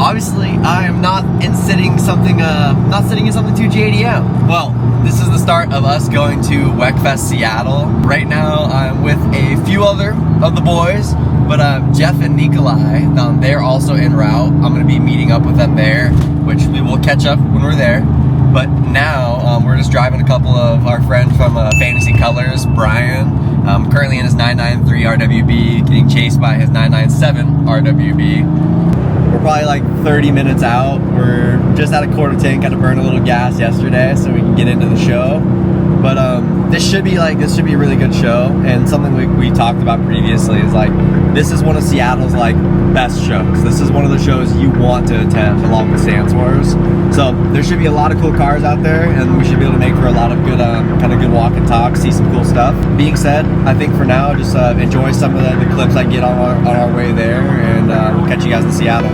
obviously I am not sitting in something too JDM. Well, this is the start of us going to Wekfest Seattle. Right now I'm with a few other of the boys, but Jeff and Nikolai, they're also en route. I'm gonna be meeting up with them there, which we will catch up when we're there. But now we're just driving a couple of our friends from Fantasy Colors, Brian, currently in his 993 RWB, getting chased by his 997 RWB. We're probably like 30 minutes out. We're just at a quarter tank, got to burn a little gas yesterday so we can get into the show. But this should be a really good show, and something we talked about previously is like, this is one of Seattle's like best shows. This is one of the shows you want to attend along with Sans Wars. So there should be a lot of cool cars out there, and we should be able to make for a lot of good kind of good walk and talk, see some cool stuff. Being said, I think for now, just enjoy some of the clips I get on our way there, and we'll catch you guys in Seattle.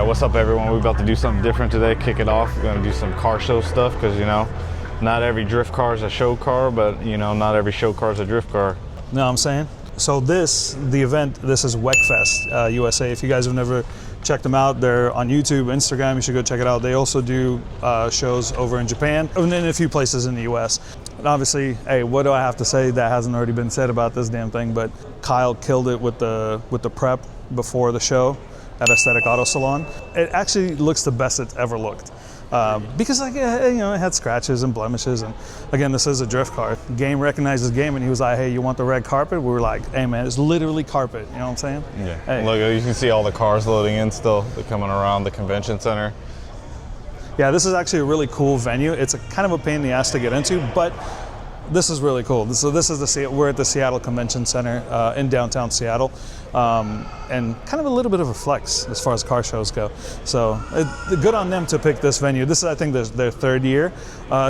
What's up, everyone? We're about to do something different today, kick it off. We're gonna do some car show stuff because, you know, not every drift car is a show car, but, you know, not every show car is a drift car. Know what I'm saying? So this is Wekfest USA. If you guys have never checked them out, they're on YouTube, Instagram, you should go check it out. They also do shows over in Japan and in a few places in the US. And obviously, hey, what do I have to say that hasn't already been said about this damn thing? But Kyle killed it with the prep before the show at Aesthetic Auto Salon. It actually looks the best it's ever looked. Because, like, you know, it had scratches and blemishes, and again, this is a drift car. Game recognizes game, and he was like, hey, you want the red carpet? We were like, hey man, it's literally carpet, you know what I'm saying? Yeah, hey. Look, you can see all the cars loading in still. They're coming around the convention center. Yeah, this is actually a really cool venue. It's a kind of a pain in the ass to get into, but this is really cool. So we're at the Seattle Convention Center in downtown Seattle, and kind of a little bit of a flex as far as car shows go. So good on them to pick this venue. This is, I think, their third year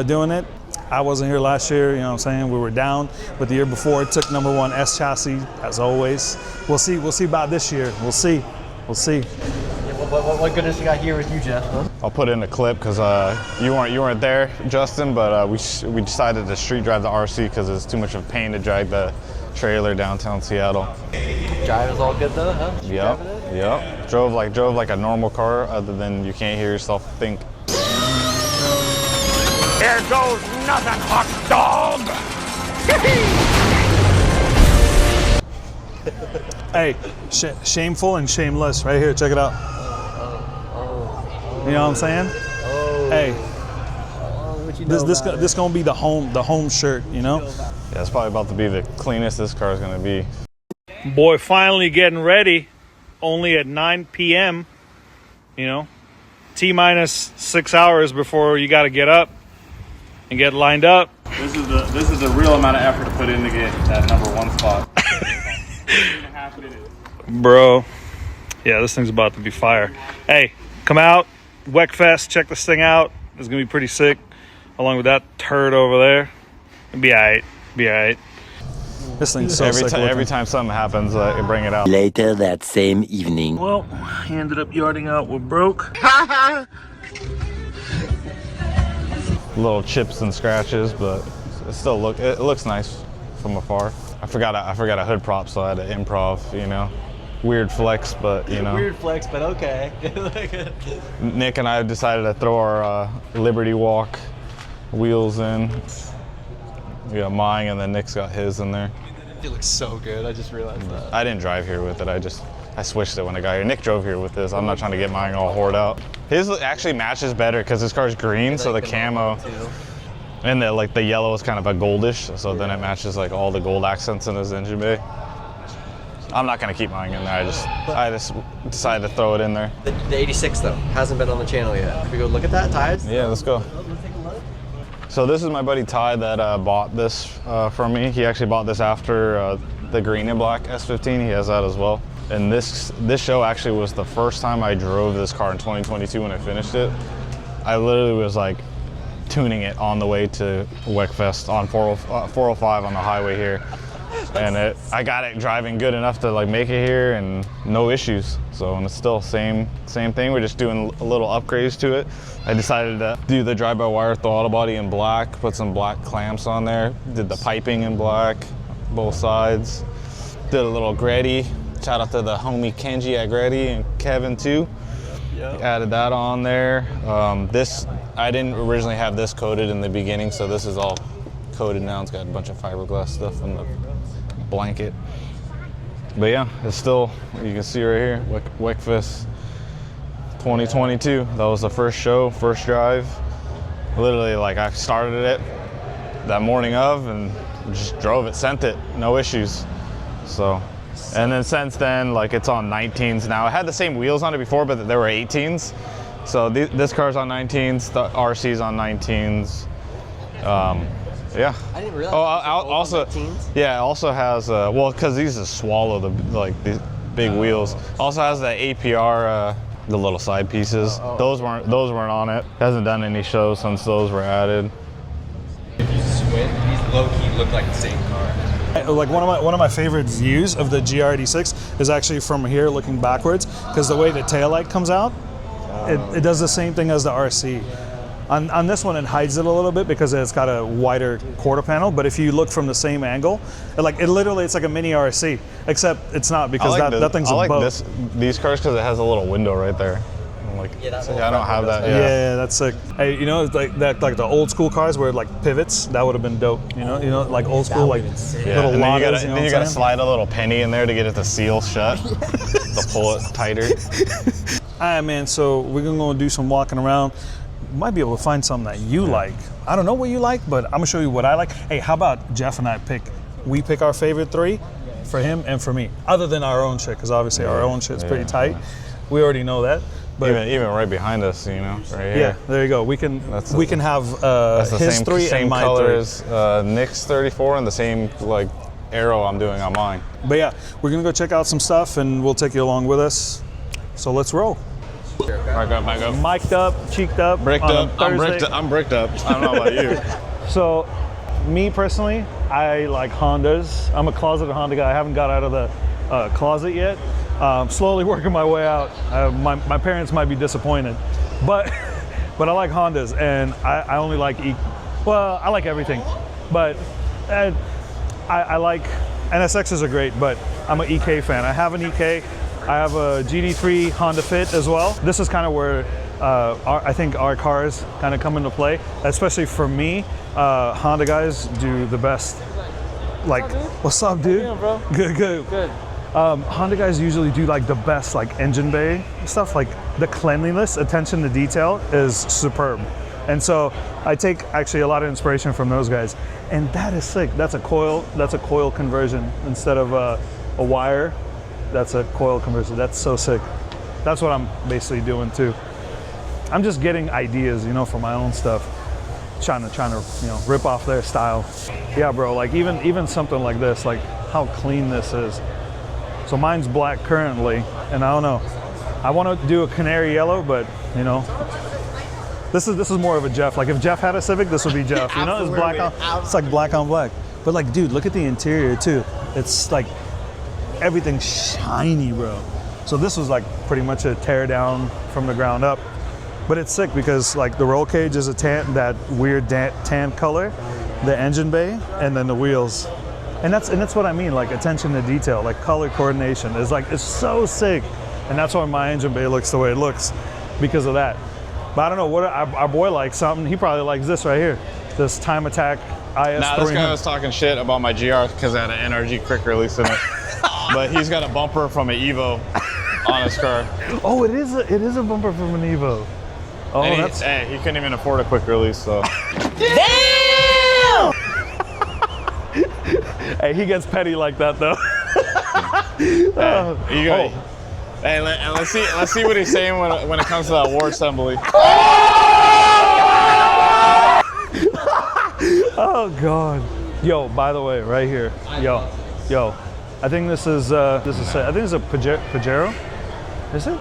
doing it. I wasn't here last year, you know what I'm saying? We were down, but the year before it took #1 S chassis, as always. We'll see about this year. We'll see. What goodness you got here with you, Jeff? Huh? I'll put in a clip because you weren't there, Justin, but we decided to street drive the RC because it's too much of a pain to drag the trailer downtown Seattle. Drive is all good though, huh? Yep. Drove like a normal car, other than you can't hear yourself think. There goes nothing, hot dog! Hey, shameful and shameless, right here. Check it out. You know what I'm saying? Hey, this gonna be the home shirt, you know? Yeah, it's probably about to be the cleanest this car is gonna be. Boy, finally getting ready. Only at 9 p.m. You know, T-minus 6 hours before you got to get up and get lined up. This is the real amount of effort to put in to get that #1 spot. 3.5 minutes. Bro, yeah, this thing's about to be fire. Hey, come out, Wekfest, check this thing out. It's gonna be pretty sick. Along with that turd over there, it'll be alright. This thing's so sick. Every time something happens, you bring it out. Later that same evening. Well, he ended up yarding out with broke. Little chips and scratches, but it looks nice from afar. I forgot a hood prop, so I had to improv, you know. weird flex, but you know. Weird flex, but okay. Nick and I decided to throw our Liberty Walk wheels in. We got mine, and then Nick's got his in there. It looks so good. I just realized that. I didn't drive here with it. I switched it when I got here. Nick drove here with this. I'm not trying to get mine all hoard out. His actually matches better because his car's green, so the camo and the yellow is kind of a goldish, so then it matches like all the gold accents in his engine bay. I'm not gonna keep mine in there. I just decided to throw it in there. The 86 though hasn't been on the channel yet. Can we go look at that tires? Yeah, let's go. So this is my buddy Ty that bought this from me. He actually bought this after the green and black S15. He has that as well. And this show actually was the first time I drove this car in 2022 when I finished it. I literally was like tuning it on the way to Wekfest on 405 on the highway here. And I got it driving good enough to like make it here and no issues. So, and it's still same thing. We're just doing a little upgrades to it. I decided to do the drive-by-wire throttle body in black, put some black clamps on there, did the piping in black, both sides. Did a little Greddy. Shout out to the homie Kenji at Greddy and Kevin too. Yep. Added that on there. This, I didn't originally have this coated in the beginning, so this is all coated now. It's got a bunch of fiberglass stuff in the blanket. But yeah, it's still, you can see right here, Wekfest 2022. That was the first show, first drive. Literally, like I started it that morning of and just drove it, sent it, no issues. So, and then since then, like it's on 19s now. It had the same wheels on it before, but there were 18s. So this car's on 19s, the RC's on 19s. Yeah. I didn't realize. Oh, also, yeah, it also has well, because these just swallow the big wheels. Also has the APR, the little side pieces. Those weren't on it. Hasn't done any shows since those were added. If you squint, these low key look like the same car. Like one of my favorite views of the GR86 is actually from here looking backwards, because the way the taillight comes out, it does the same thing as the RC. On this one, it hides it a little bit because it's got a wider quarter panel. But if you look from the same angle, it's like a mini RC, except it's not, because that thing's a boat. I like these cars because it has a little window right there. I don't have that. Yeah, that's sick. Hey, you know, it's like the old school cars where it like pivots. That would have been dope. You know, like old school little Ladas. Then you gotta slide a little penny in there to get it to seal shut, to pull it tighter. All right, man. So we're gonna do some walking around. Might be able to find something that you like. I don't know what you like, but I'm gonna show you what I like. Hey, how about Jeff and I pick our favorite 3 for him and for me, other than our own shit, because obviously our own shit's pretty tight. We already know that. But even right behind us, you know, right here. Yeah, there you go. We can have his same, 3 same and my color 3. as Nick's 34 and the same like arrow I'm doing on mine. But yeah, we're gonna go check out some stuff and we'll take you along with us. So let's roll. Back up. Mic'd up, cheeked up. Bricked up. I'm bricked up. I don't know about you. So, me personally, I like Hondas. I'm a closeted Honda guy. I haven't got out of the closet yet. Slowly working my way out. My parents might be disappointed, but I like Hondas, and I only like I like everything, but I like NSXs are great, but I'm an EK fan. I have an EK. I have a GD3 Honda Fit as well. This is kind of where I think our cars kind of come into play, especially for me. Honda guys do the best. Like, what's up, dude? Yeah, bro. Good. Honda guys usually do like the best like engine bay stuff. Like the cleanliness, attention to detail is superb. And so I take actually a lot of inspiration from those guys. And that is sick. That's a coil conversion instead of a wire. That's a coil conversion. That's so sick. That's what I'm basically doing too. I'm just getting ideas, you know, for my own stuff. Trying to, you know, rip off their style. Yeah, bro, like even something like this, like how clean this is. So mine's black currently, and I don't know. I want to do a canary yellow, but you know, this is more of a Jeff. Like if Jeff had a Civic, this would be Jeff. You know, it's like black on black. But like, dude, look at the interior too. It's like everything's shiny, bro. So this was like pretty much a tear down from the ground up. But it's sick because like the roll cage is a tan, that weird tan color, the engine bay, and then the wheels. And that's what I mean, like attention to detail, like color coordination is like, it's so sick. And that's why my engine bay looks the way it looks, because of that. But I don't know, what our boy likes something. He probably likes this right here, this Time Attack IS300. Nah, this guy was talking shit about my GR because I had an NRG quick release in it. But he's got a bumper from an Evo on his car. Oh, it is a bumper from an Evo. Oh, And he couldn't even afford a quick release, so. Damn! Hey, he gets petty like that though. Hey, let's see what he's saying when it comes to that war assembly. Oh God. Yo, by the way, right here. Yo. I think this is I think it's a Pajero. Is it?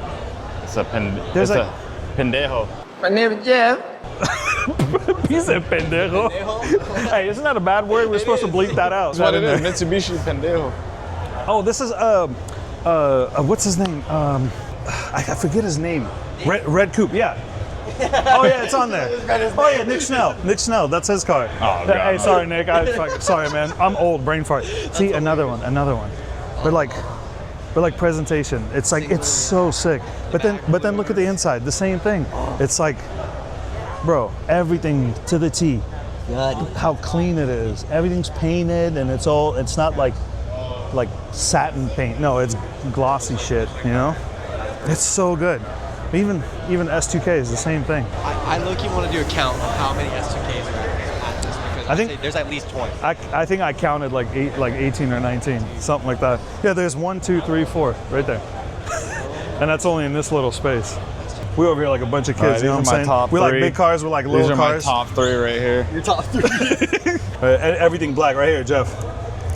It's a like, pendejo. My name is Jeff. He said pendejo. Hey, isn't that a bad word? We're supposed to bleep that out. That's what it is. Mitsubishi pendejo. Oh, this is what's his name? I forget his name. Red Coupe. Yeah. Oh yeah, it's on there. Oh yeah, Nick Snell. Nick Snell. That's his car. Oh God. Hey, sorry, Nick. Sorry, man. I'm old. Brain fart. See, another one. But like presentation. It's like, it's so sick. But then look at the inside. The same thing. It's like, bro, everything to the T. How clean it is. Everything's painted, and it's not like satin paint. No, it's glossy shit, you know? It's so good. Even S2K is the same thing. I low-key want to do a count of how many S2Ks are at this, because I think there's at least 20. I think I counted like 18 or 19, something like that. Yeah, there's 1, 2, 3, 4 right there. And that's only in this little space. We over here like a bunch of kids, you know what I'm saying? Top we like three. big cars, we like little These are cars. my top 3 right here. Your top 3. Everything black right here, Jeff.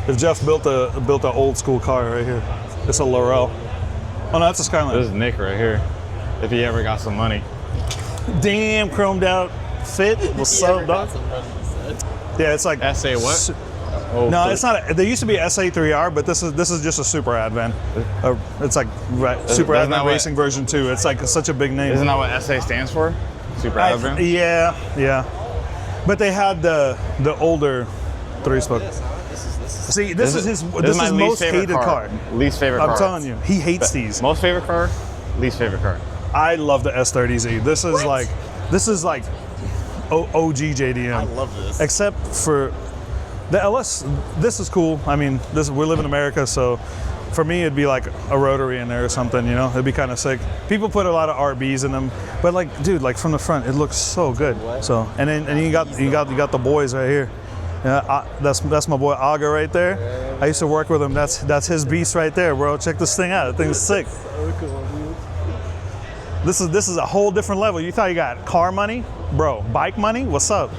If Jeff built an old school car right here, it's a Laurel. Oh no, that's a Skyline. This is Nick right here. If he ever got some money. Damn, chromed out fit. What's up, dog? Yeah, it's like SA what? Oh, no, it's not. There used to be SA3R, but this is just a super ad van. It's like super ad van racing version 2. It's like such a big name. Isn't that what SA stands for? Super ad van? Yeah. But they had the older 3-spoke. See, this is his most hated car. Least favorite car. I'm telling you, he hates these. Most favorite car, least favorite car. I love the S30Z. This is like OG JDM. I love this. Except for the LS. This is cool. I mean, we live in America, so for me it'd be like a rotary in there or something. You know, it'd be kind of sick. People put a lot of RBs in them, but like, dude, like from the front, it looks so good. So and you got the boys right here. Yeah, that's my boy Aga right there. I used to work with him. That's his beast right there, bro. Check this thing out. The thing's sick. This is a whole different level. You thought you got car money, bro? Bike money? What's up?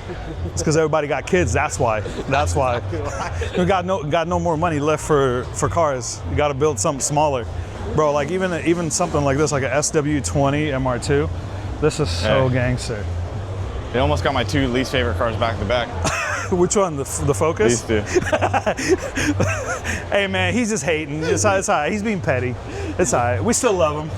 It's because everybody got kids. That's why. You got no more money left for cars. You got to build something smaller, bro. Like even something like this, like a SW20 MR2. This is so gangster. They almost got my 2 least favorite cars back to back. Which one? The Focus? These 2. Hey man, he's just hating. It's all right. He's being petty. It's all right. We still love him.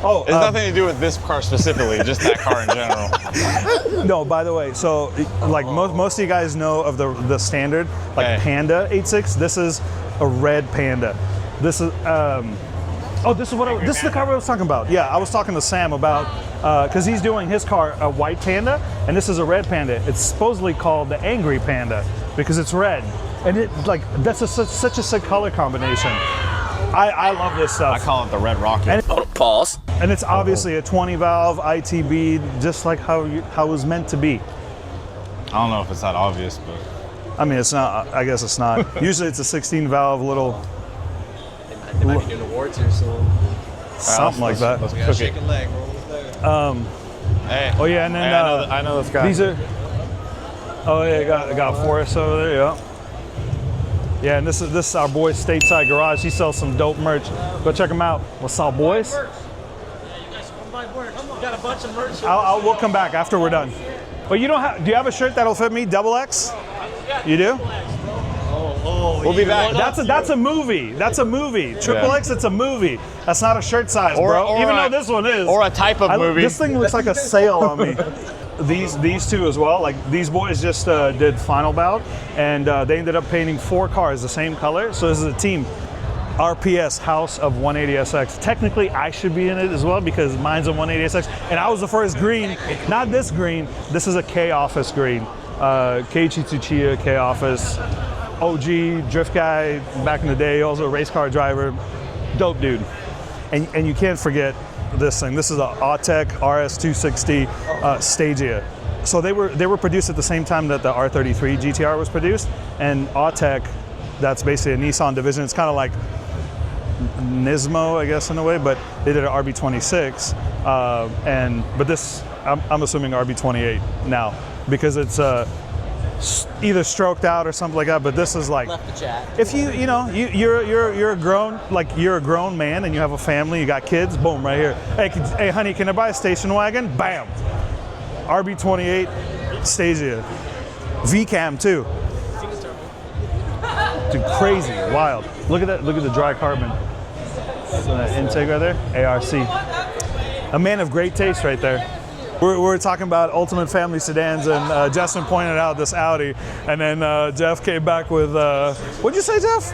Oh, it's nothing to do with this car specifically, just that car in general. No, by the way, so like most of you guys know of the standard, like Panda 86. This is a red Panda. This is this is the car I was talking about. Yeah, I was talking to Sam about because he's doing his car a white Panda, and this is a red Panda. It's supposedly called the Angry Panda because it's red, and that's such a sick color combination. I love this stuff. I call it the Red Rocket. Pause. And it's obviously a 20 valve ITB, just like how it was meant to be. I don't know if it's that obvious, but I mean, it's not. I guess it's not. Usually, it's a 16 valve little. They might be doing awards here soon. Something like that. We got a shaking leg. We're almost there. Hey. Oh yeah, and then I know this guy. These are. Oh yeah, got Forrest over there. Yeah. Yeah, and this is our boy Stateside Garage. He sells some dope merch. Go check him out. What's up, boys? Yeah, you guys come by merch. We got a bunch of merch. We'll come back after we're done. But you don't have? Do you have a shirt that'll fit me? XXL? You do? We'll be back. That's a movie. That's a movie. XXX, it's a movie. That's not a shirt size, bro. Even though this one is. Or a type of movie. This thing looks like a sale on me. these two as well. Like these boys just did final bout, and they ended up painting 4 cars the same color. So this is a team. RPS House of 180SX. Technically, I should be in it as well because mine's a 180SX, and I was the first green. Not this green. This is a K Office green. Keiichi Tsuchiya, K Office, OG drift guy back in the day, also a race car driver, dope dude. And you can't forget this thing. This is a Autech RS260 Stagia. So they were produced at the same time that the R33 GTR was produced, and Autech, that's basically a Nissan division. It's kind of like Nismo, I guess, in a way, but they did an RB26, but this, I'm assuming RB28 now, because it's either stroked out or something like that. But this is like, Left the chat. if you're a grown, like you're a grown man and you have a family, you got kids, boom, right here. Hey, honey, can I buy a station wagon? Bam, RB28 Stagia, VCAM too. Dude, crazy, wild. Look at that, look at the dry carbon. So that intake right there, ARC. A man of great taste right there. We're talking about ultimate family sedans, and Justin pointed out this Audi, and then Jeff came back with, what'd you say, Jeff?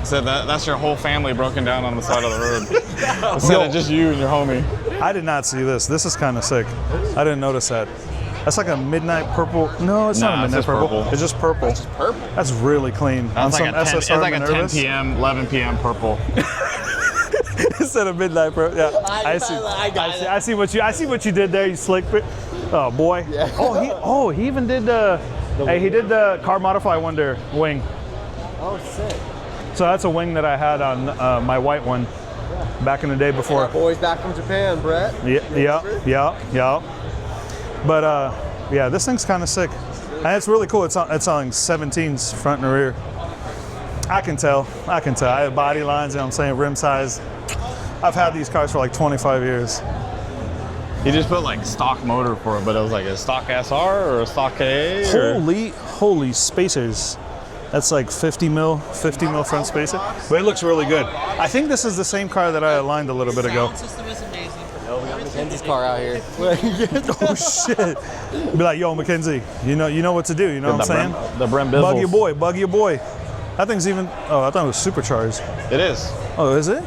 Said that's your whole family broken down on the side of the road. Instead of just you and your homie. I did not see this. This is kind of sick. I didn't notice that. That's like a midnight purple. No, it's not a midnight just purple. purple. It's just purple. It's just purple. That's really clean. On some SSR it's like a 10 Minervas. p.m., 11 p.m. purple. Instead of midnight purple. Yeah, I see what you did there. You slick. Oh boy. Yeah. He even did the. He did the Car Modify Wonder wing. Oh, sick. So that's a wing that I had on my white one back in the day before. Boys back from Japan, Brett. Yeah. But yeah, this thing's kind of sick, and it's really cool. It's on 17s front and rear. I can tell. I have body lines, you know what I'm saying, rim size. I've had these cars for like 25 years. He just put like stock motor for it, but it was like a stock SR or a stock KA? Holy spacers. That's like 50 mil front spacer. But it looks really good. I think this is the same car that I aligned a little bit ago. Sound system is amazing. Oh, we got Mackenzie's car out here. Oh shit. Be like, yo, Mackenzie, you know what to do, you know what I'm saying? The Brem Bizzles. Bug your boy. That thing's even, oh, I thought it was supercharged. It is. Oh, is it?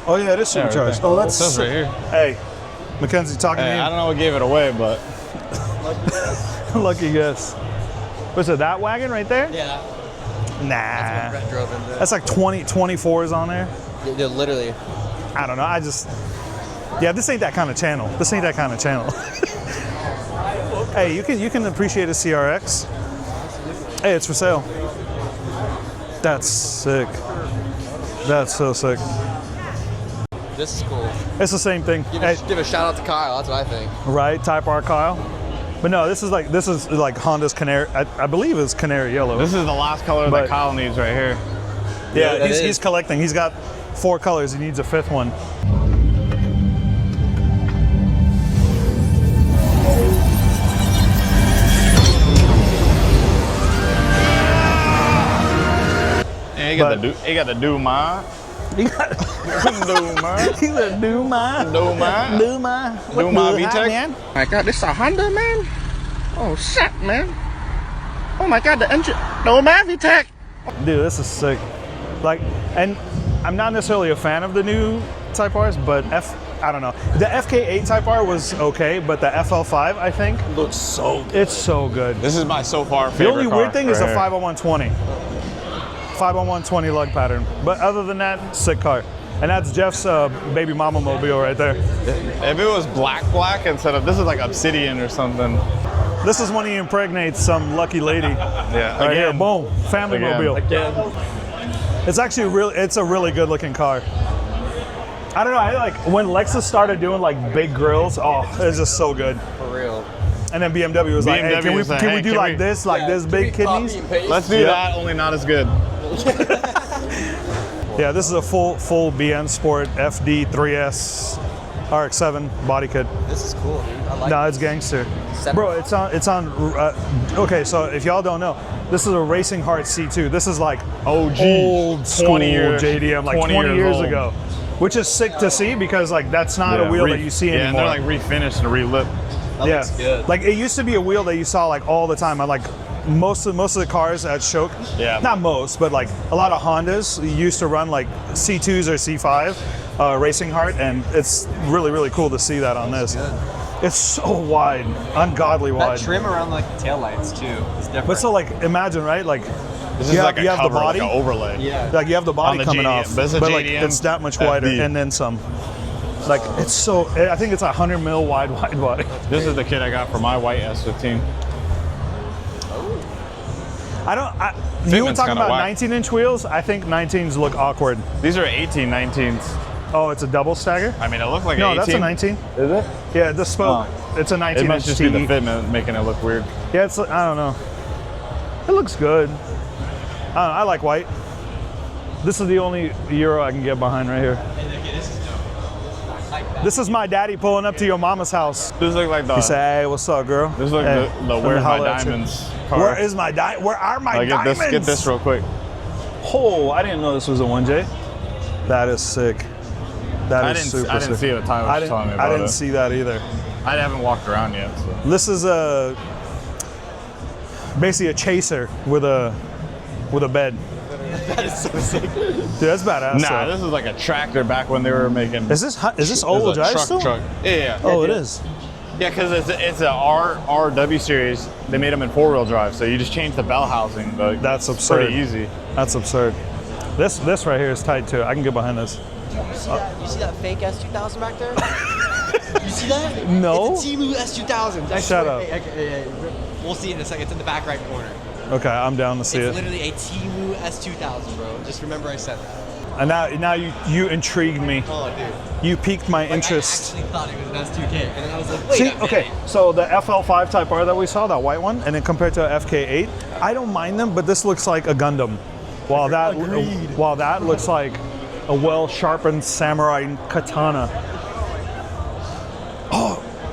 Oh yeah, it is Yeah, right supercharged. there. Oh, that's It says right here. Hey, Mackenzie, talking Hey, to you. I don't know what gave it away, but Lucky guess. Was it that wagon right there? Yeah. Nah. Brett drove into. That's like 24s on there. Yeah, literally. I don't know. Yeah, this ain't that kind of channel. Hey, you can appreciate a CRX. Hey, it's for sale. That's sick. That's so sick. This is cool. It's the same thing. Hey, Give a shout out to Kyle. That's what I think. right, Type R Kyle. But no, this is like Honda's Canary. I believe it's Canary Yellow. this is the last color But- that Kyle needs right here. Yeah, that he's is. collecting. He's got 4 colors. He needs a 5th one. Yeah, he got the Duma. He got Duma. he's a do my Duma. Duma VTEC. Oh my god, this is a Honda, man? Oh shit, man. Oh my god, the engine. No, man, VTEC. Dude, this is sick. Like, and I'm not necessarily a fan of the new Type Rs, but I don't know. The FK8 Type R was okay, but the FL5, I think, Looks so good. it's so good. This is my so far The favorite only car weird thing is the right here. 50120. 50120 lug pattern. But other than that, sick car. And that's Jeff's baby mama mobile right there. If it was black instead of, this is like obsidian or something. This is when he impregnates some lucky lady. Yeah. Right here, again. boom, family Again. mobile. It's actually it's a really good looking car. I don't know, I like when Lexus started doing like big grills, oh, it's just so good. For real. And then BMW was like, hey, BMW can we, was like, can hey, we do can like we- this, like this big kidneys? Let's do Yeah. that, only not as good. Yeah, this is a full BM Sport FD 3S RX-7 body kit. This is cool, dude. I like No, it. it's gangster. Seven. Bro, it's on, okay, so if y'all don't know, this is a Racing Heart C2. This is like OG. old school 20 years, JDM, like 20 years years old. ago. Which is sick to see because like that's not a wheel that you see Yeah, and anymore. they're like refinished and relit. That yeah, looks good. like it used to be a wheel that you saw like all the time. I like most of the cars at show. Yeah. Not most, but like a lot of Hondas used to run like C2s or C5 racing heart, and it's really cool to see that on this. Good. It's so wide, ungodly wide. That trim around like the taillights too is different. But so like imagine, right? Like This is you like have, a you have the cover, body, like an overlay. Yeah. like you have the body On the coming JDM, off, but it's a like JDM it's that much wider FD. and then some. Like it's so, I think it's a 100 mil wide body. This is the kit I got for my white S15. You were Fitment's talking kinda about whack. 19-inch wheels. I think 19s look awkward. These are 18, 19s. Oh, it's a double stagger? I mean, it looked like No, an 18. that's a 19. Is it? Yeah, the spoke. It's a 19 It must inch just be the TE. fitment making it look weird. Yeah, it's, I don't know. It looks good. I don't know, I like white. This is the only Euro I can get behind right here. This is my daddy pulling up to your mama's house. This looks like the. He said, hey, what's up, girl? This looks Hey, like the let me Where's My holler at you. Diamonds car. Where is my Where are my Like, diamonds? get this real quick. Oh, I didn't know this was a 1J. That is sick. That I is didn't- super I didn't sick. see it. Ty was telling me I about didn't it. see that either. I haven't walked around yet. So. This is basically a chaser with a bed. That is so sick. Dude, that's badass. Nah, though. this is like a tractor back when they were making. Is this all-wheel There's a drive truck, still? Truck. Yeah. Oh, it is. Yeah, because it's a RW series. They made them in 4-wheel drive, so you just change the bell housing. But That's it's absurd. pretty easy. That's absurd. This right here is tight too. I can get behind this. You see that fake S2000 back there? You see that? No. It's a Temu S2000. I Shut swear. up. Hey, we'll see it in a second. It's in the back right corner. Okay, I'm down to see It's it. literally a Temu S2000, bro. Just remember I said that. And now you intrigued me. Oh, dude. You piqued my Like, interest. I actually thought it was an S2K, and then I was like, wait See, a minute. okay, so the FL5 Type R that we saw, that white one, and then compared to a FK8, I don't mind them, but this looks like a Gundam. While that looks like a well-sharpened samurai katana.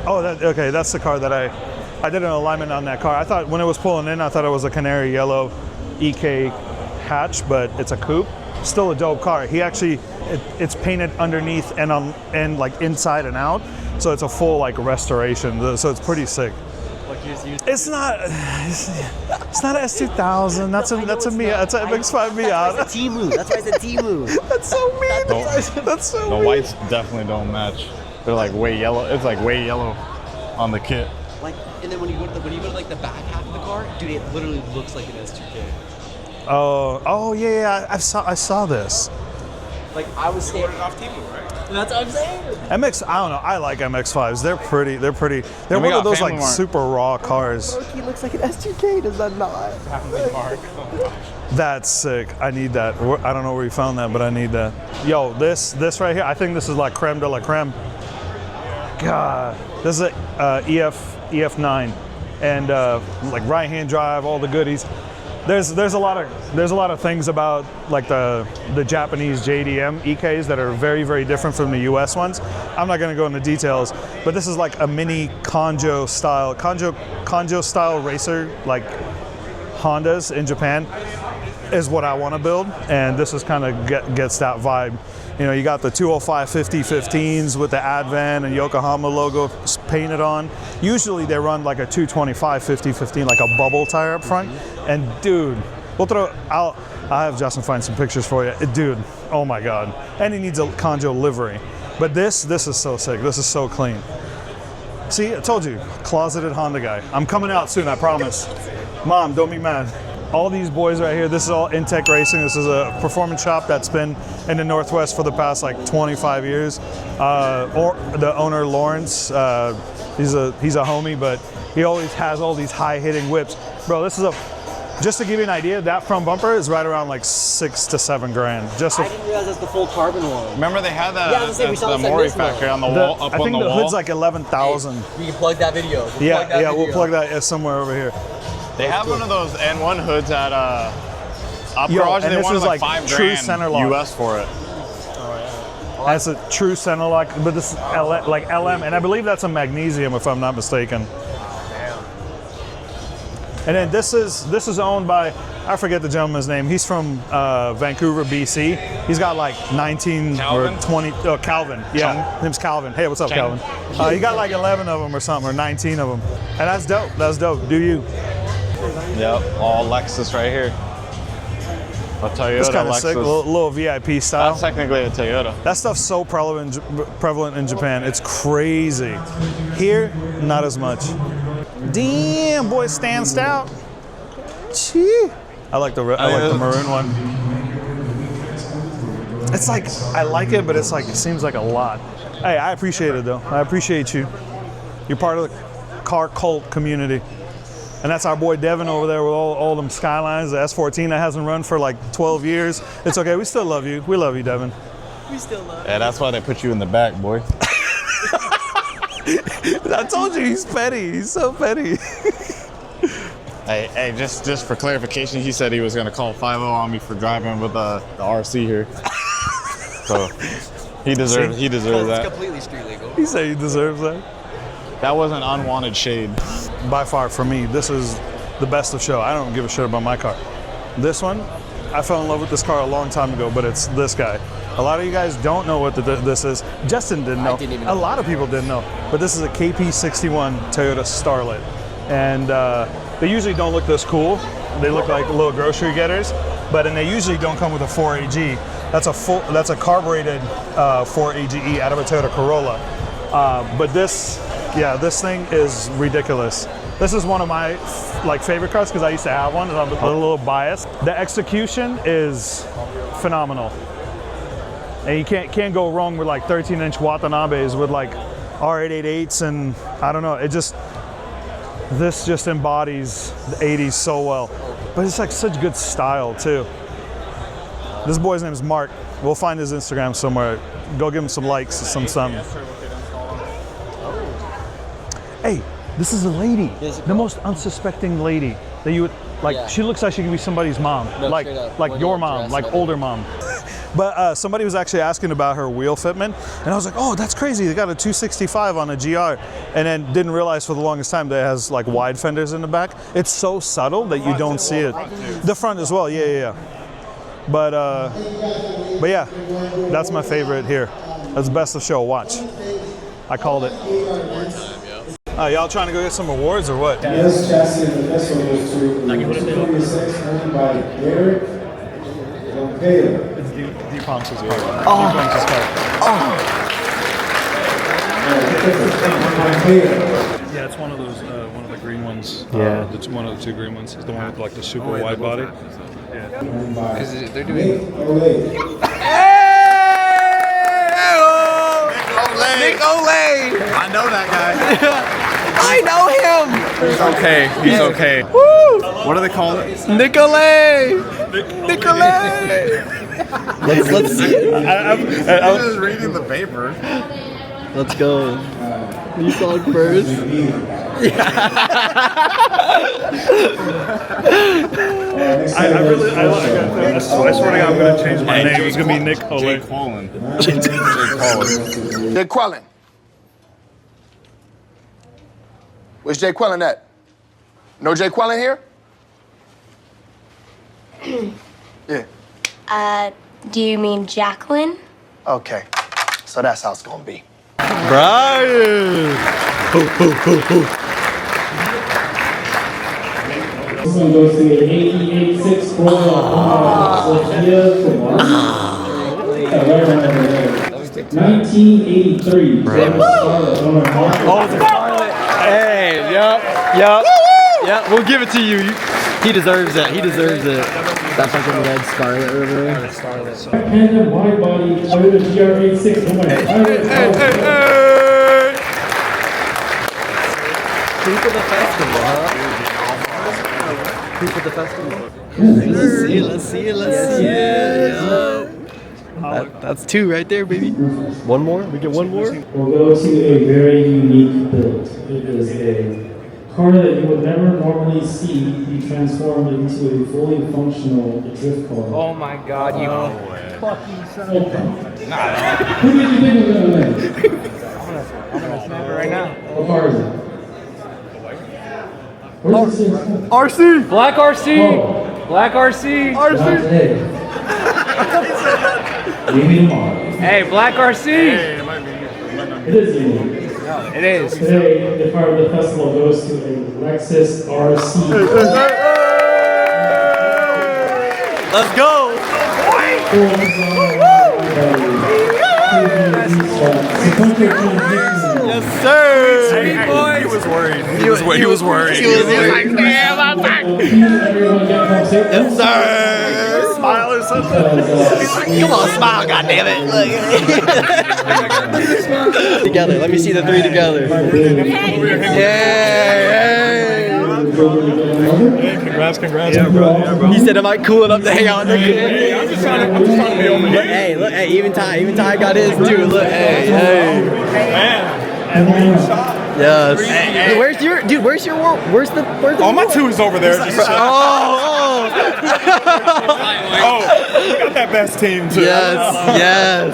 Okay, that's the car that I did an alignment on that car. I thought when it was pulling in, I thought it was a canary yellow EK hatch, but it's a coupe. Still a dope car. He actually, it's painted underneath and like inside and out, so it's a full like restoration. So it's pretty sick. It's not an S2000. That's a MX-5 Miata. That's Temu. That's why I said Temu. That's so mean. That's so The mean. whites definitely don't match. They're like way yellow. It's like way yellow on the kit. Like, and then when you go to like the back half of the car, dude, it literally looks like an S2K. Oh yeah. I saw this. Like I was standing off Temu, right? That's what I'm saying. MX. I don't know. I like MX-5s. They're pretty. They're we one of got those Family like Mart. super raw cars. He looks like an S2K, does that not? That's sick. I need that. I don't know where you found that, but I need that. Yo, this right here. I think this is like creme de la creme. God, this is a EF9, and like right-hand drive, all the goodies. There's a lot of things about like the Japanese JDM EKs that are very different from the US ones. I'm not going to go into details, but this is like a mini Kanjo style racer, like Hondas in Japan is what I want to build, and this is kind of gets that vibe. You know, you got the 205 50 15s with the Advan and Yokohama logo painted on. Usually they run like a 225 50 15, like a bubble tire up front. And dude, I'll have Justin find some pictures for you. Dude, oh my God. And he needs a Kanjo livery. But this is so sick. This is so clean. See, I told you, closeted Honda guy. I'm coming out soon, I promise. Mom, don't be mad. All these boys right here, this is all Intech Racing. This is a performance shop that's been in the Northwest for the past like 25 years. Or the owner, Lawrence, he's a homie, but he always has all these high-hitting whips. Bro, this is just to give you an idea, that front bumper is right around like $6 to $7 grand. Just I didn't realize that's the full carbon one. Remember they had that Yeah, I was gonna say, we at saw the this at Mori Nismo. factory on the wall, up I on think the the wall. hood's like 11,000. We can plug that video. We'll plug that somewhere over here. They have one of those N1 hoods at Up Yo, Garage. and They this wanted is like like $5 true grand center lock. US for it. That's a true center lock, but this is LM, and I believe that's a magnesium if I'm not mistaken. And then this is owned by, I forget the gentleman's name. He's from Vancouver, BC. He's got like 19 Calvin? or 20. Oh, Calvin. Yeah, his name's Calvin. Hey, what's up, Calvin? He got like 11 of them or something, or 19 of them. And that's dope. That's dope. Do you? Yep, all Lexus right here. A Toyota It's kind of Lexus. sick, little VIP style. That's technically a Toyota. That stuff's so prevalent in Japan. It's crazy. Here, not as much. Damn, boy, stands out. Gee. I like the maroon one. It's like, I like it, but it's like, it seems like a lot. Hey, I appreciate it though. I appreciate you. You're part of the car cult community. And that's our boy Devin over there with all them Skylines, the S14 that hasn't run for like 12 years. It's okay, we still love you. We love you, Devin. We still love Yeah, that's why they put you in the back, boy. I told you, he's petty. He's so petty. Hey, just for clarification, he said he was gonna call 5-0 on me for driving with the RC here. So he deserves It's that. completely street legal. He said he deserves that. That wasn't unwanted shade. By far, for me, this is the best of show. I don't give a shit about my car. This one, I fell in love with this car a long time ago, but it's this guy. A lot of you guys don't know what this is. Justin didn't know. didn't even A know. lot of people didn't know. But this is a KP61 Toyota Starlet. And they usually don't look this cool. They look like little grocery getters, and they usually don't come with a 4AG. That's a carbureted 4AGE out of a Toyota Corolla. But this thing is ridiculous. This is one of my favorite cars because I used to have one, and I'm a little biased. The execution is phenomenal, and you can't go wrong with like 13-inch Watanabes with like R888s, and I don't know. This just embodies the 80s so well, but it's like such good style too. This boy's name is Mark. We'll find his Instagram somewhere. Go give him some likes, something. Hey, this is a lady, the most unsuspecting lady that you would like. Yeah. She looks like she could be somebody's mom, No, straight up. like When your you're mom, dressed like and older mom. But somebody was actually asking about her wheel fitment, and I was like, "Oh, that's crazy! They got a 265 on a GR," and then didn't realize for the longest time that it has like wide fenders in the back. It's so subtle that you don't see it. The front as well, yeah. But yeah, that's my favorite here. That's the best of show. Watch, I called it. Y'all trying to go get some awards or what? This chassis in the vessel goes to 246, owned by Derek Pompeo. It's DuPont's car. Yeah, it's one of those, one of the green ones. Yeah. It's one of the two green ones. It's the one with like the super wide body. Yeah. Owned by They're doing Nick Olay. Nick Olay! I know that guy. I know him! He's okay. He's okay. Woo! What do they call it? Nick Olay! Nick Olay! Let's see it. I was just reading the paper. Let's go. You saw it first. I swear to God, I'm going to change my name. It's going to be Nick Olay. Jay Quellen. Where's Jay Quellen at? No Jay Quellen here? Yeah. Do you mean Jacqueline? Okay. So that's how it's gonna be. Brian! This one goes to 8864 Sophia Kumar. 1983. Hey, yep. We'll give it to you. He deserves it. He deserves it. That fucking red Scarlet River. Tandem wide body Toyota GR86. Oh my God. Proof of the festival, huh? Proof of the festival. Let's see it. That's two right there, baby. One more? We get one more? We'll go to a very unique build. It is a car that you would never normally see be transformed into a fully functional drift car. Oh my God, you fucking son of a... Who did you think was going to win? I'm gonna snap it right now. What car is it? Where's the CX-5? RC. Black RC. Oh, Black RC. not today. Maybe tomorrow. Hey, Black RC. It is unique. It is. Today, the part of the festival goes to a Lexus RC. Let's go. Yes, sir. He was worried. He was worried. like, damn, I'm back. Yes, sir. Smile or something. Come on, smile, goddammit. Together. Let me see the three together. Yeah. Congrats, bro. He said, am I cool enough to hang out with the kid? I'm just trying to be on the game. Hey, look, hey, even Ty got his too. Look, hey. Yes. Hey. Where's your where's the Oh, my two is over there. Just oh. Oh, we got that best team too. Yes.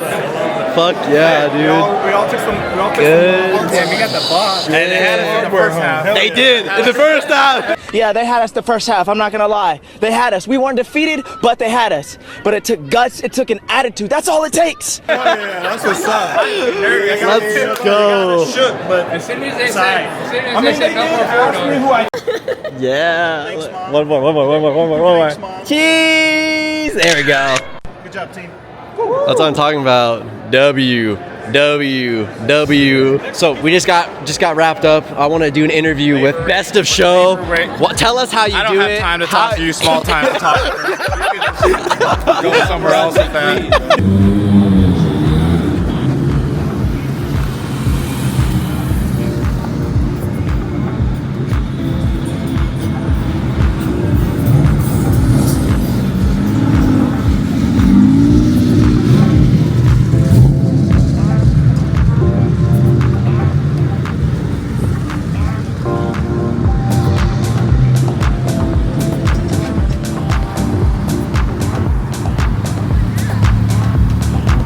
Fuck yeah, dude. We all took some. Good. Yeah, we got the boss. And they had us in the first half. They did in the first half. Yeah, they had us the first half. I'm not gonna lie. They had us. We weren't defeated, but they had us. But it took guts. It took an attitude. That's all it takes. Oh, yeah, that's what's up. Let's go. But As soon as they said no more photos. Yeah. One more. Cheese. There we go. Good job, team. That's what I'm talking about. W. So we just got wrapped up. I want to do an interview with Best of Show. What? Tell us how you do it. I don't have time to talk to you. Small time to talk. Go somewhere else with that.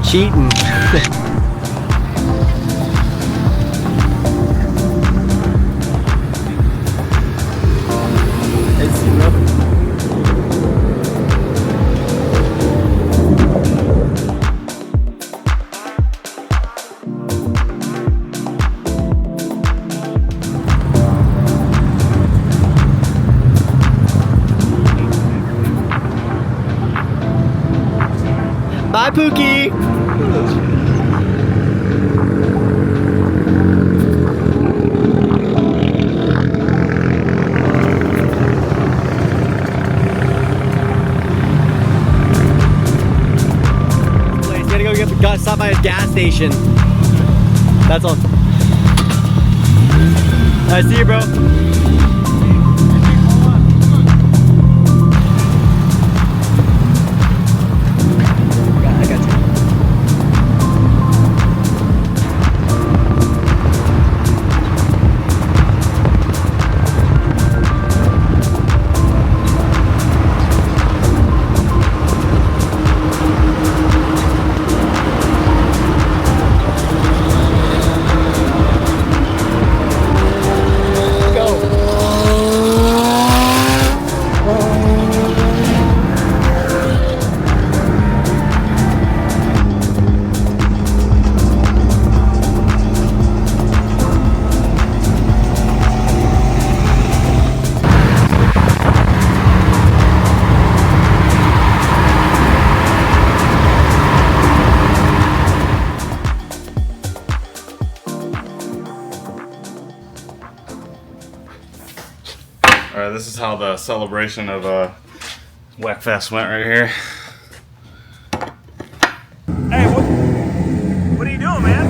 Cheating. Bye, Pookie. Gotta go get the stop by a gas station. That's all. I see you, bro. Alright, this is how the celebration of Wekfest went right here. Hey, what are you doing, man?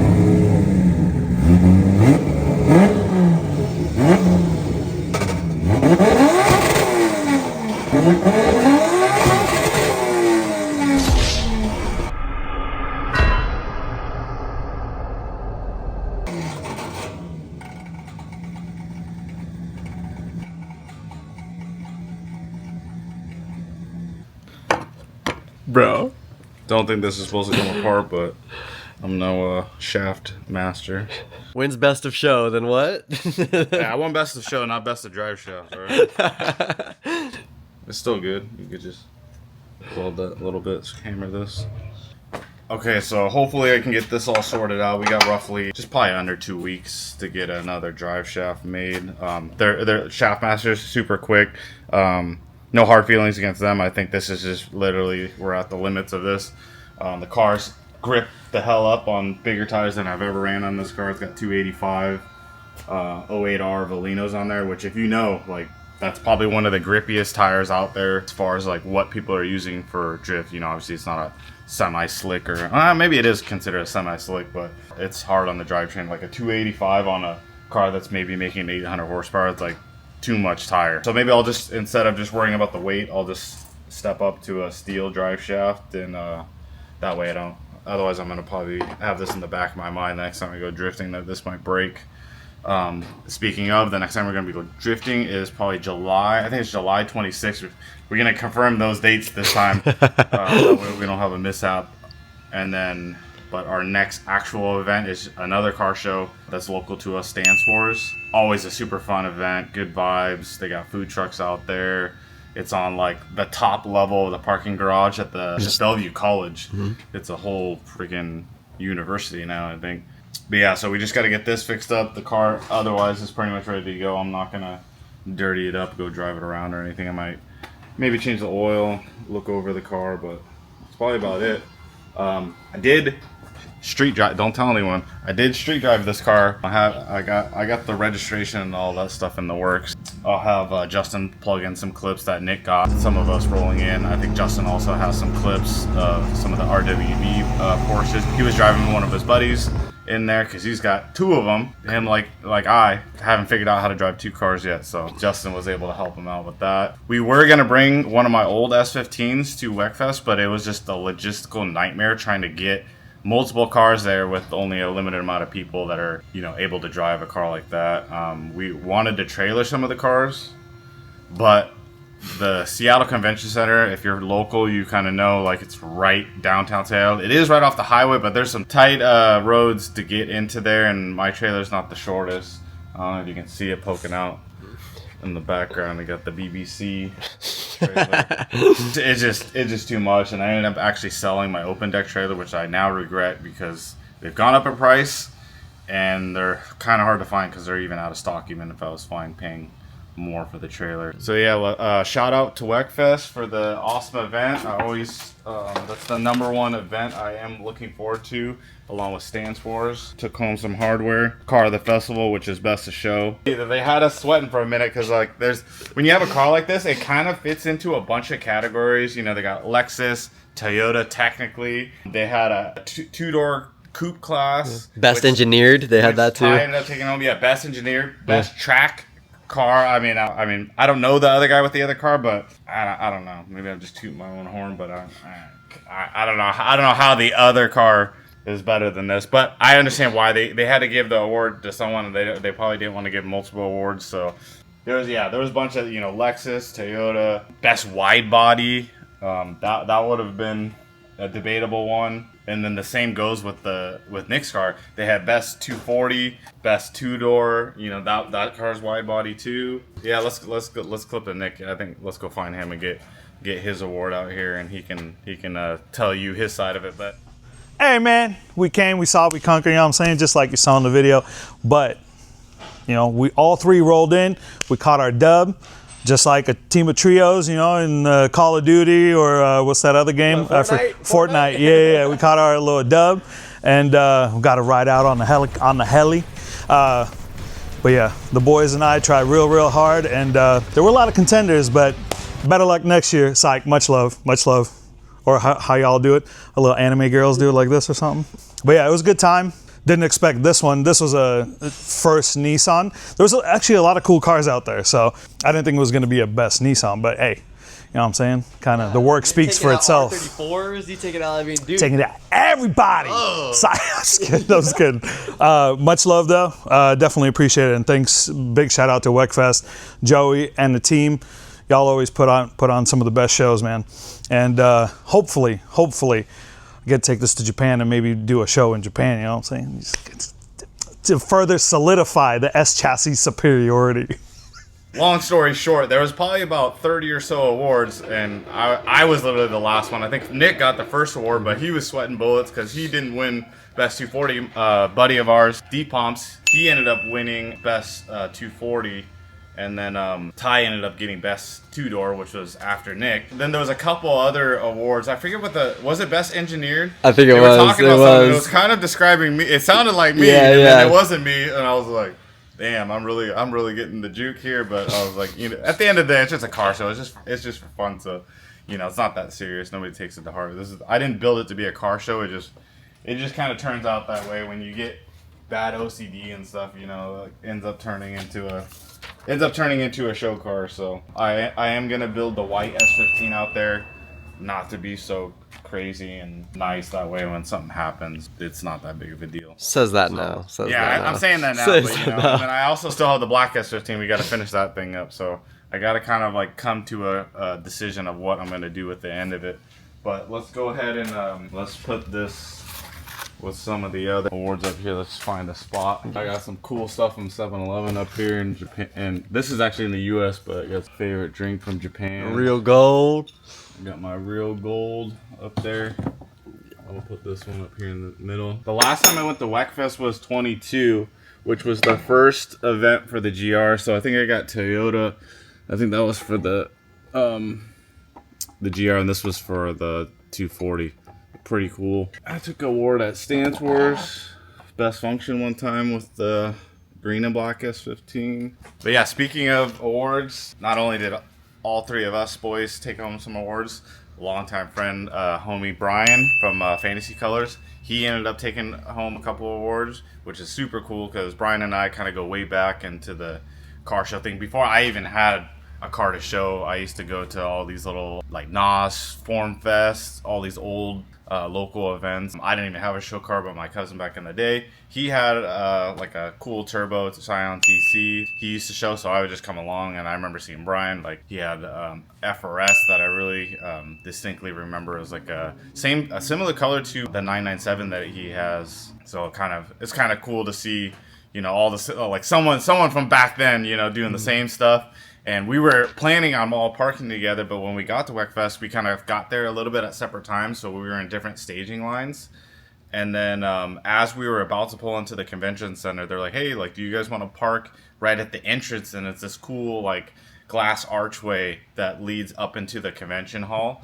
Bro. Don't think this is supposed to come apart, but I'm no shaft master. Wins best of show, then what? Yeah, I won best of show, not best of drive shaft, alright? It's still good. You could just weld that a little bit, hammer this. Okay, so hopefully I can get this all sorted out. We got roughly just probably under 2 weeks to get another drive shaft made. They're shaft masters, super quick. No hard feelings against them. I think this is just literally, we're at the limits of this. The cars grip the hell up on bigger tires than I've ever ran on this car. It's got 285 08R Valinos on there, which if you know, like, that's probably one of the grippiest tires out there as far as like what people are using for drift. You know, obviously it's not a semi-slick or maybe it is considered a semi-slick, but it's hard on the drivetrain. Like a 285 on a car that's maybe making 800 horsepower, it's like too much tire. So maybe I'll just, instead of just worrying about the weight, I'll just step up to a steel drive shaft, and that way I don't, otherwise I'm gonna probably have this in the back of my mind the next time I go drifting that this might break. Speaking of, the next time we're going to be drifting is probably July. I think it's July 26th. We're going to confirm those dates this time. That way we don't have a mishap. And then, but our next actual event is another car show that's local to us, Stance Wars. Always a super fun event, good vibes. They got food trucks out there. It's on like the top level of the parking garage at the Bellevue College. Mm-hmm. It's a whole freaking university now, I think. But yeah, so we just got to get this fixed up. The car otherwise is pretty much ready to go. I'm not going to dirty it up, go drive it around or anything. I might maybe change the oil, look over the car, but that's probably about it. I did street drive, don't tell anyone. I did street drive this car. I got the registration and all that stuff in the works. I'll have Justin plug in some clips that Nick got, some of us rolling in. I think Justin also has some clips of some of the RWV Porsches. He was driving one of his buddies in there because he's got two of them. Him, like I haven't figured out how to drive two cars yet, so Justin was able to help him out with that. We were gonna bring one of my old S15s to Wekfest, but it was just a logistical nightmare trying to get multiple cars there with only a limited amount of people that are, you know, able to drive a car like that. We wanted to trailer some of the cars, but the Seattle Convention Center, if you're local, you kind of know, like, it's right downtown Seattle. It is right off the highway, but there's some tight roads to get into there, and my trailer's not the shortest. I don't know if you can see it poking out in the background. I got the BBC trailer. It's just too much, and I ended up actually selling my open deck trailer, which I now regret because they've gone up in price, and they're kind of hard to find because they're even out of stock, even if I was fine paying more for the trailer. So yeah, shout out to Wekfest for the awesome event. I always that's the #1 event I am looking forward to, along with Stance Wars. Took home some hardware. Car of the festival, which is best of show. They had us sweating for a minute because, like, there's, when you have a car like this, it kind of fits into a bunch of categories. You know, they got Lexus, Toyota. Technically, they had a two-door coupe class. Best engineered. They had that too. I ended up taking home. Yeah, best engineered, best track car. I mean, I don't know the other guy with the other car, but I don't know. Maybe I'm just tooting my own horn, but I don't know. I don't know how the other car is better than this, but I understand why they had to give the award to someone, and they probably didn't want to give multiple awards. So there was a bunch of, you know, Lexus, Toyota, best wide body. That would have been a debatable one. And then the same goes with Nick's car. They had best 240, best two-door. You know, that car's wide body too. Yeah, let's clip the Nick. I think let's go find him and get his award out here, and he can tell you his side of it. But hey man, we came, we saw, we conquered. You know what I'm saying? Just like you saw in the video. But you know, we all three rolled in. We caught our dub. Just like a team of trios, you know, in Call of Duty or what's that other game? Fortnite. Yeah. We caught our little dub, and we got to ride out on the heli. But yeah, the boys and I tried real hard, and there were a lot of contenders, but better luck next year. Psych. Much love. Or how y'all do it? A little anime girls do it like this or something. But yeah, it was a good time. Didn't expect this one. This was a first Nissan. There was actually a lot of cool cars out there, so I didn't think it was going to be a best Nissan, but hey, you know what I'm saying? Kind of the work speaks for itself. R34s, you take it out, I mean, dude. Taking it out, everybody. Oh. That was good. Much love though. Definitely appreciate it, and thanks. Big shout out to Wekfest, Joey and the team. Y'all always put on some of the best shows, man. And hopefully, get to take this to Japan and maybe do a show in Japan. You know what I'm saying? To further solidify the S chassis superiority. Long story short, there was probably about 30 or so awards, and I was literally the last one. I think Nick got the first award, but he was sweating bullets because he didn't win Best 240. Buddy of ours, D-Pumps, he ended up winning Best 240, and then Ty ended up getting Best 2-door, which was after Nick. Then there was a couple other awards. I forget what was it Best Engineered? I think they were talking about something. It was kind of describing me. It sounded like me, and then it wasn't me, and I was like, damn, I'm really getting the juke here, but I was like, you know, at the end of the day, it's just a car show. It's just for fun, so you know, it's not that serious. Nobody takes it to heart. I didn't build it to be a car show. It just kind of turns out that way when you get bad OCD and stuff. You know, it ends up turning into a show car. So I am gonna build the white S15 out there, not to be so crazy and nice that way when something happens it's not that big of a deal. Says that now. I'm saying that now, but you know, and then I also still have the black S15. We got to finish that thing up, so I got to kind of like come to a decision of what I'm going to do at the end of it. But let's go ahead and let's put this with some of the other awards up here. Let's find a spot. I got some cool stuff from 7-Eleven up here in Japan, and this is actually in the US, but I got a favorite drink from Japan. Real gold. Got my real gold up there. I'll put this one up here in the middle. The last time I went to Wekfest was 22, which was the first event for the GR. So I think I got Toyota. I think that was for the GR, and this was for the 240. Pretty cool. I took an award at Stance Wars Best Function one time with the green and black S15. But yeah, speaking of awards, not only did all three of us boys take home some awards, longtime friend, homie Brian from Fantasy Colors, he ended up taking home a couple of awards, which is super cool because Brian and I kind of go way back into the car show thing. Before I even had a car to show, I used to go to all these little like NOS, Form Fest, all these old local events. I didn't even have a show car, but my cousin back in the day, he had like a cool turbo Scion TC he used to show, so I would just come along. And I remember seeing Brian, like he had FRS that I really distinctly remember as like a similar color to the 997 that he has. So it's kind of cool to see, you know, all this like someone from back then, you know, doing the same stuff. And we were planning on all parking together, but when we got to Wekfest, we kind of got there a little bit at separate times, so we were in different staging lines. And then as we were about to pull into the convention center, they're like, hey, like, do you guys want to park right at the entrance? And it's this cool, like, glass archway that leads up into the convention hall.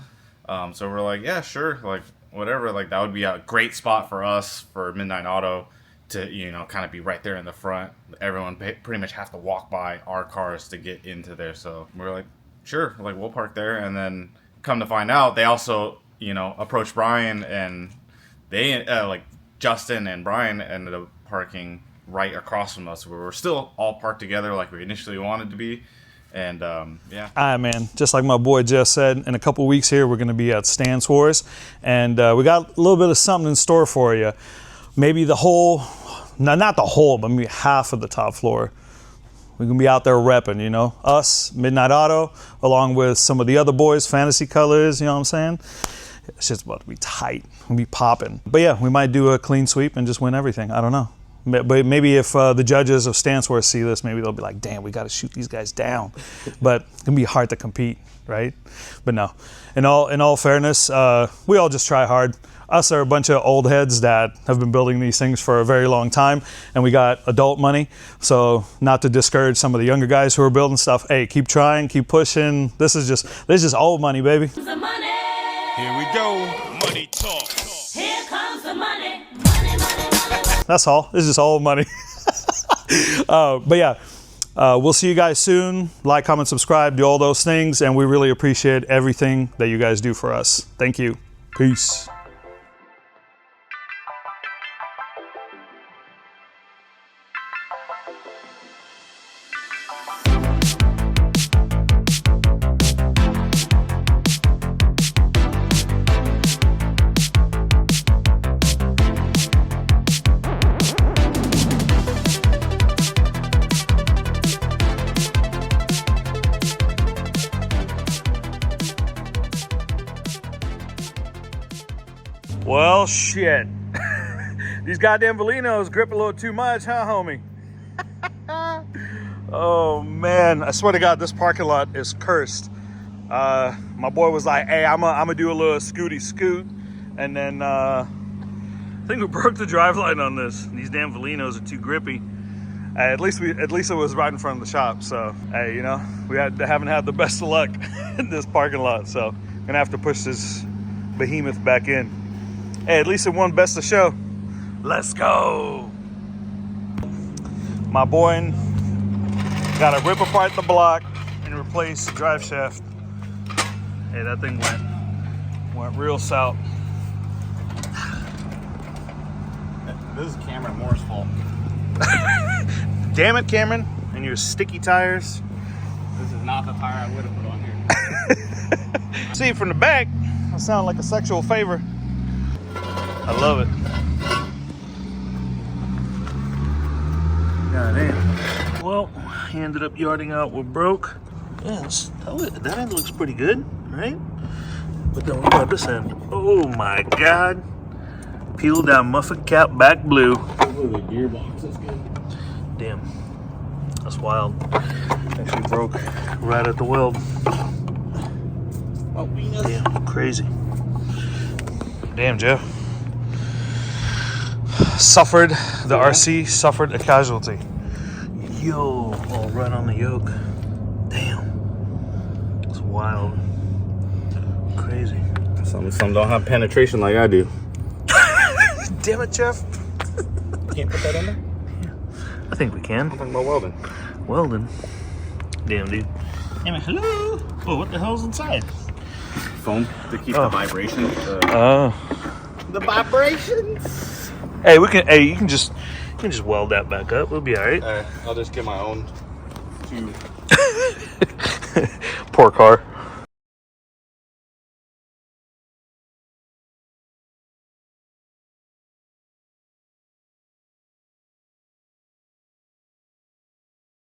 So we're like, yeah, sure, like, whatever. Like, that would be a great spot for us, for Midnight Auto, to, you know, kind of be right there in the front. Everyone pretty much have to walk by our cars to get into there. So we're like, sure, like, we'll park there. And then come to find out, they also, you know, approached Brian, and they like Justin and Brian ended up parking right across from us. We were still all parked together like we initially wanted to be. And yeah. All right, man. Just like my boy Jess said, in a couple weeks here, we're going to be at Stance Wars, and we got a little bit of something in store for you. Maybe the whole, not the whole, but maybe half of the top floor. We're going to be out there repping, you know, us, Midnight Auto, along with some of the other boys, Fantasy Colors, you know what I'm saying? It's just about to be tight. We'll be popping. But yeah, we might do a clean sweep and just win everything. I don't know. But maybe if the judges of Stance Wars see this, maybe they'll be like, damn, we got to shoot these guys down. But it's going to be hard to compete, right? But no, in all fairness, we all just try hard. Us are a bunch of old heads that have been building these things for a very long time, and we got adult money. So not to discourage some of the younger guys who are building stuff, hey, keep trying, keep pushing. This is just old money, baby. The money. Here we go. Money talk. Here comes the money. Money, money, money. That's all. It's just old money. But yeah, we'll see you guys soon. Like, comment, subscribe, do all those things, and we really appreciate everything that you guys do for us. Thank you. Peace. Well, shit. These goddamn Velinos grip a little too much, huh, homie? Oh, man. I swear to God, this parking lot is cursed. My boy was like, hey, I'm gonna do a little scooty scoot. And then I think we broke the driveline on this. These damn Velinos are too grippy. At least it was right in front of the shop. So, hey, you know, we haven't had the best of luck in this parking lot. So, gonna have to push this behemoth back in. Hey, at least it won best of show. Let's go. My boy got to rip apart the block and replace the drive shaft. Hey, that thing went real south. This is Cameron Moore's fault. Damn it, Cameron, and your sticky tires. This is not the tire I would have put on here. See, from the back, I sound like a sexual favor. I love it. God damn. Well, he ended up yarding out what broke. Yeah, that end looks pretty good, right? But then what about this end? Oh my God. Peel down muffin cap back blue. Ooh, the gearbox is good. Damn. That's wild. Actually broke right at the weld. Oh, damn, crazy. Damn, Jeff. The RC suffered a casualty. Yo, all right on the yoke. Damn. It's wild. Crazy. Some don't have penetration like I do. Damn it, Jeff. Can't put that in there? Yeah. I think we can. I'm talking about welding. Welding. Damn, dude. Damn it, hello. Oh, what the hell's inside? Foam to keep the vibration. The vibrations. Hey, you can just weld that back up. We'll be all right. I'll just get my own tube. Poor car.